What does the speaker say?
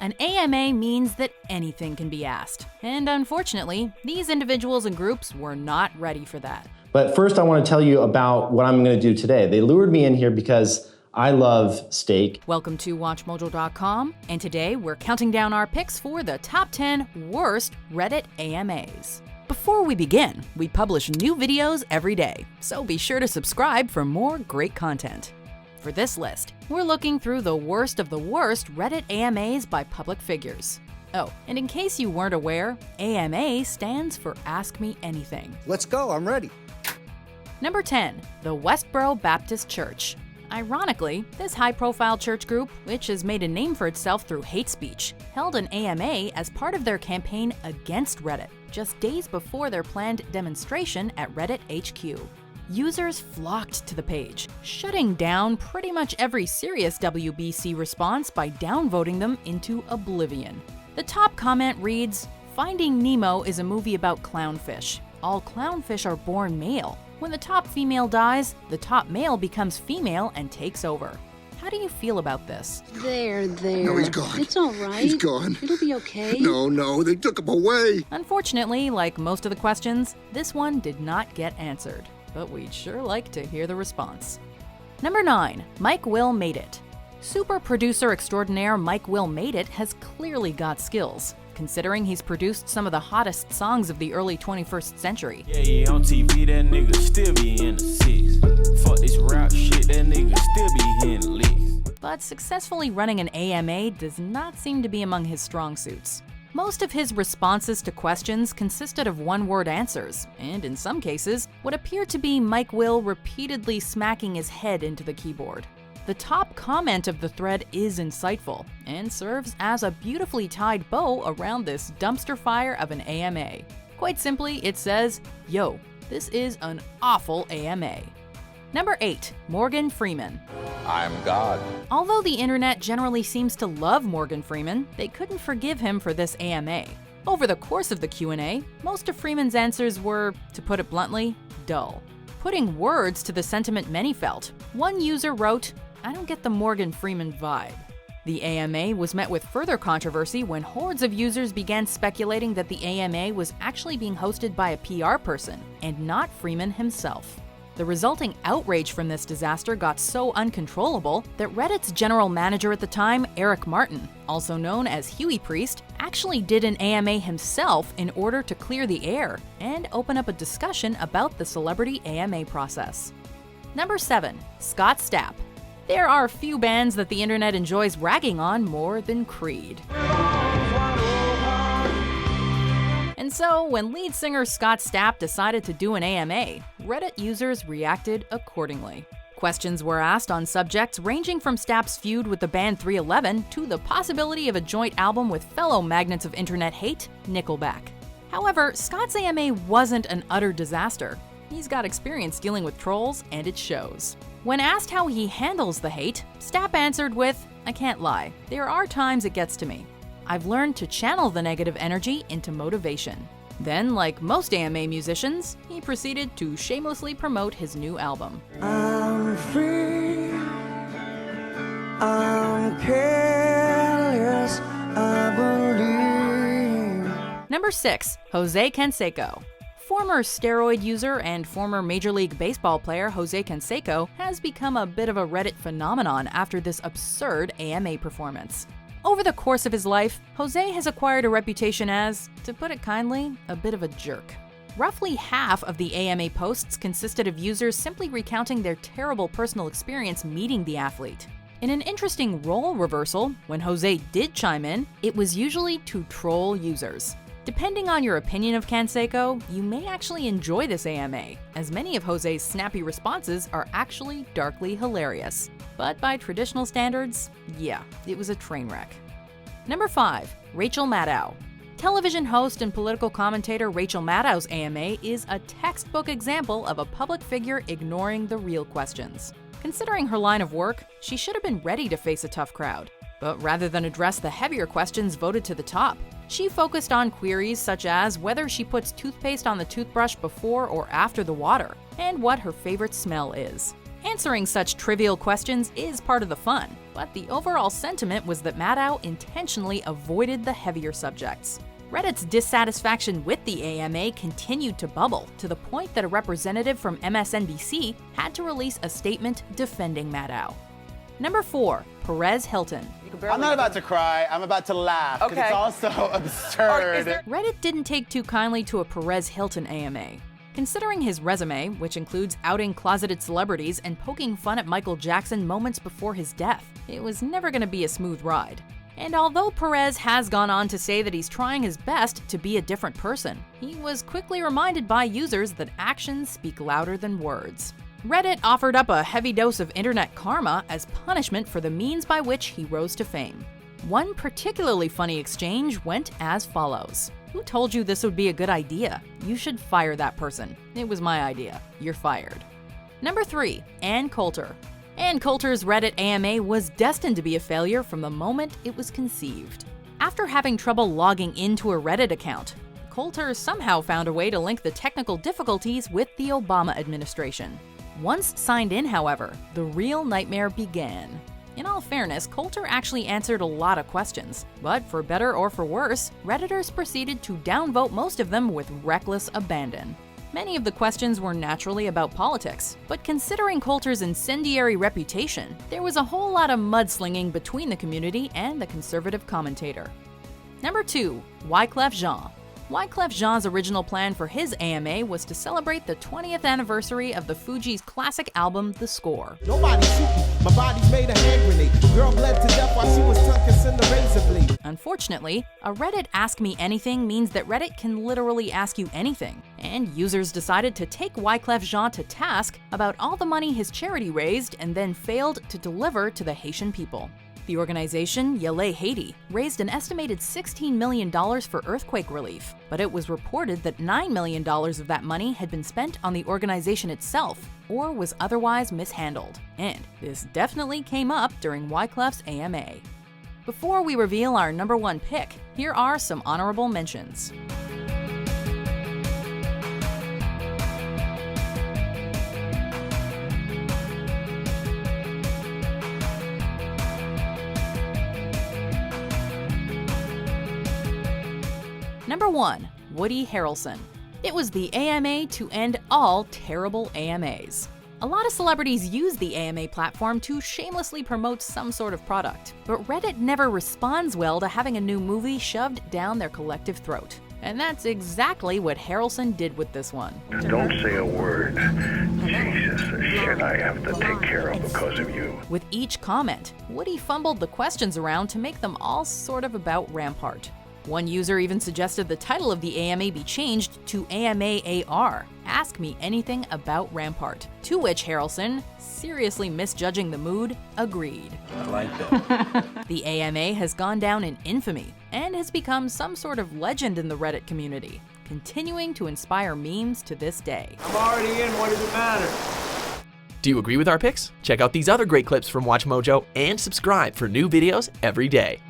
An AMA means that anything can be asked, and unfortunately, these individuals and groups were not ready for that. But first I want to tell you about what I'm going to do today. They lured me in here because I love steak. Welcome to WatchMojo.com, and today we're counting down our picks for the top 10 worst Reddit AMAs. Before we begin, we publish new videos every day, so be sure to subscribe for more great content. For this list, we're looking through the worst of the worst Reddit AMAs by public figures. Oh, and in case you weren't aware, AMA stands for Ask Me Anything. Let's go, I'm ready. Number 10, the Westboro Baptist Church. Ironically, this high-profile church group, which has made a name for itself through hate speech, held an AMA as part of their campaign against Reddit, just days before their planned demonstration at Reddit HQ. Users flocked to the page, shutting down pretty much every serious WBC response by downvoting them into oblivion. The top comment reads, "Finding Nemo is a movie about clownfish. All clownfish are born male. When the top female dies, the top male becomes female and takes over." How do you feel about this? There. No, he's gone. It's all right. He's gone. It'll be okay. No, they took him away. Unfortunately, like most of the questions, this one did not get answered, but we'd sure like to hear the response. Number 9, Mike Will Made It. Super producer extraordinaire Mike Will Made It has clearly got skills, considering he's produced some of the hottest songs of the early 21st century. Yeah, on TV, that nigga still be in the six. Fuck this rap shit, that nigga still be hitting licks. But successfully running an AMA does not seem to be among his strong suits. Most of his responses to questions consisted of one-word answers, and in some cases, what appeared to be Mike Will repeatedly smacking his head into the keyboard. The top comment of the thread is insightful and serves as a beautifully tied bow around this dumpster fire of an AMA. Quite simply, it says, "Yo, this is an awful AMA." Number 8, Morgan Freeman. I'm God. Although the internet generally seems to love Morgan Freeman, they couldn't forgive him for this AMA. Over the course of the Q&A, most of Freeman's answers were, to put it bluntly, dull. Putting words to the sentiment many felt, one user wrote, "I don't get the Morgan Freeman vibe." The AMA was met with further controversy when hordes of users began speculating that the AMA was actually being hosted by a PR person and not Freeman himself. The resulting outrage from this disaster got so uncontrollable that Reddit's general manager at the time, Eric Martin, also known as Huey Priest, actually did an AMA himself in order to clear the air and open up a discussion about the celebrity AMA process. Number 7, Scott Stapp. There are few bands that the internet enjoys ragging on more than Creed. And so, when lead singer Scott Stapp decided to do an AMA, Reddit users reacted accordingly. Questions were asked on subjects ranging from Stapp's feud with the band 311 to the possibility of a joint album with fellow magnets of internet hate, Nickelback. However, Scott's AMA wasn't an utter disaster. He's got experience dealing with trolls, and it shows. When asked how he handles the hate, Stapp answered with, "I can't lie, there are times it gets to me. I've learned to channel the negative energy into motivation." Then, like most AMA musicians, he proceeded to shamelessly promote his new album. I'm free, I'm careless, I believe. Number 6, Jose Canseco. Former steroid user and former Major League Baseball player Jose Canseco has become a bit of a Reddit phenomenon after this absurd AMA performance. Over the course of his life, Jose has acquired a reputation as, to put it kindly, a bit of a jerk. Roughly half of the AMA posts consisted of users simply recounting their terrible personal experience meeting the athlete. In an interesting role reversal, when Jose did chime in, it was usually to troll users. Depending on your opinion of Canseco, you may actually enjoy this AMA, as many of Jose's snappy responses are actually darkly hilarious. But by traditional standards, yeah, it was a train wreck. Number 5, Rachel Maddow. Television host and political commentator Rachel Maddow's AMA is a textbook example of a public figure ignoring the real questions. Considering her line of work, she should have been ready to face a tough crowd. But rather than address the heavier questions voted to the top, she focused on queries such as whether she puts toothpaste on the toothbrush before or after the water, and what her favorite smell is. Answering such trivial questions is part of the fun, but the overall sentiment was that Maddow intentionally avoided the heavier subjects. Reddit's dissatisfaction with the AMA continued to bubble, to the point that a representative from MSNBC had to release a statement defending Maddow. Number 4. Perez Hilton. I'm not about to cry, I'm about to laugh, because it's all so absurd. Reddit didn't take too kindly to a Perez Hilton AMA. Considering his resume, which includes outing closeted celebrities and poking fun at Michael Jackson moments before his death, it was never going to be a smooth ride. And although Perez has gone on to say that he's trying his best to be a different person, he was quickly reminded by users that actions speak louder than words. Reddit offered up a heavy dose of internet karma as punishment for the means by which he rose to fame. One particularly funny exchange went as follows. "Who told you this would be a good idea? You should fire that person. It was my idea. You're fired." Number 3. Ann Coulter. Ann Coulter's Reddit AMA was destined to be a failure from the moment it was conceived. After having trouble logging into a Reddit account, Coulter somehow found a way to link the technical difficulties with the Obama administration. Once signed in, however, the real nightmare began. In all fairness, Coulter actually answered a lot of questions, but for better or for worse, Redditors proceeded to downvote most of them with reckless abandon. Many of the questions were naturally about politics, but considering Coulter's incendiary reputation, there was a whole lot of mudslinging between the community and the conservative commentator. Number 2. Wyclef Jean. Wyclef Jean's original plan for his AMA was to celebrate the 20th anniversary of the Fugees' classic album, The Score. Nobody shoot me. My body's made a hand grenade. Girl bled to death while she was tucking in the razor blade. Unfortunately, a Reddit Ask Me Anything means that Reddit can literally ask you anything, and users decided to take Wyclef Jean to task about all the money his charity raised and then failed to deliver to the Haitian people. The organization, Yale Haiti, raised an estimated $16 million for earthquake relief, but it was reported that $9 million of that money had been spent on the organization itself or was otherwise mishandled. And this definitely came up during Wyclef's AMA. Before we reveal our number 1 pick, here are some honorable mentions. Number 1. Woody Harrelson. It was the AMA to end all terrible AMAs. A lot of celebrities use the AMA platform to shamelessly promote some sort of product, but Reddit never responds well to having a new movie shoved down their collective throat. And that's exactly what Harrelson did with this one. Don't say a word. Jesus, the shit I have to take care of because of you. With each comment, Woody fumbled the questions around to make them all sort of about Rampart. One user even suggested the title of the AMA be changed to AMA-AR, Ask Me Anything About Rampart, to which Harrelson, seriously misjudging the mood, agreed. I like that. The AMA has gone down in infamy and has become some sort of legend in the Reddit community, continuing to inspire memes to this day. I'm already in, what does it matter? Do you agree with our picks? Check out these other great clips from WatchMojo and subscribe for new videos every day.